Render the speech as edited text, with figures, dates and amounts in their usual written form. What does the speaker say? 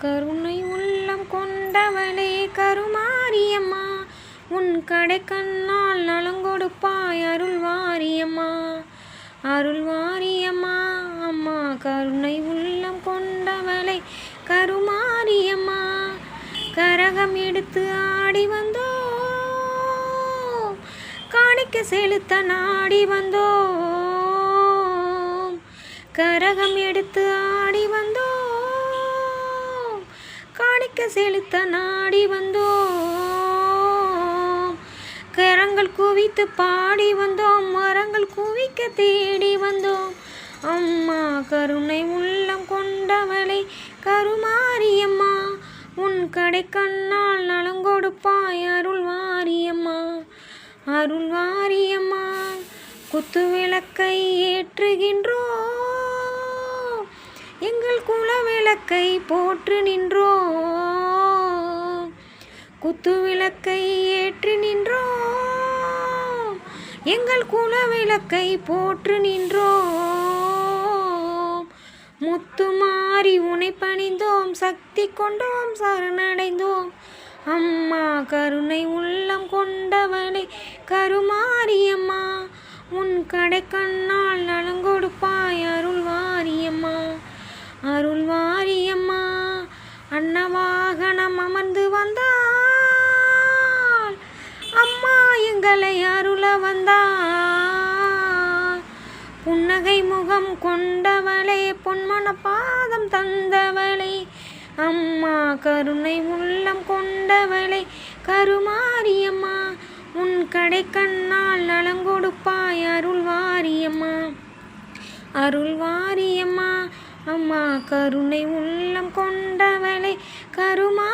கருணை உள்ளம் கொண்டவளே கருமாரியம்மா, உன் கடைக்கண்ணால் நலங்கொடுப்பாய் அருள்வாரியம்மா. அருள்வாரியம்மா அம்மா கருணை உள்ளம் கொண்டவளே கருமாரியம்மா. கரகம் எடுத்து ஆடி வந்தோம், காணிக்க செலுத்த நாடி வந்தோம். கரகம் எடுத்து ஆடி வந்தோம், காணிக்க செலுத்த நாடி வந்தோம். கரங்கள் குவித்து பாடி வந்தோம், மரங்கள் குவிக்க தேடி வந்தோம். அம்மா கருணை உள்ளம் கொண்டவளே கருமாரியம்மா, உன் கடைக்கண்ணால் நலங்கொடுப்பாய் அருள்வாரியம்மா. அருள்வாரியம்மா குத்து விளக்கை ஏற்றுகின்றோம், எங்கள் குல விளக்கை போற்று நின்றோம். குத்து விளக்கை ஏற்றி நின்றோம், எங்கள் குல விளக்கை போற்று நின்றோம். முத்து மாறி உனை பணிந்தோம், சக்தி கொண்டோம் சரணடைந்தோம். அம்மா கருணை உள்ளம் கொண்டவளே கருமாரியம்மா, உன் கடைக்கண்ணால் நலங்கொடுப்பாய் அருள்வாரியம்மா. அருள்வாரியம்மா அன்னவாகனம் அமர்ந்து வந்தாள், அம்மா எங்களை அருள வந்தாள். புன்னகை முகம் கொண்டவளே பொன்மன பாதம் தந்தவளே, அம்மா கருணை உள்ளம் கொண்டவளே கருமாரியம்மா, உன் கடைக்கண்ணால் நலங்கொடுப்பாய் அருள்வாரியம்மா. அருள்வாரியம்மா அம்மா கருணை உள்ளம் கொண்டவளே கருமா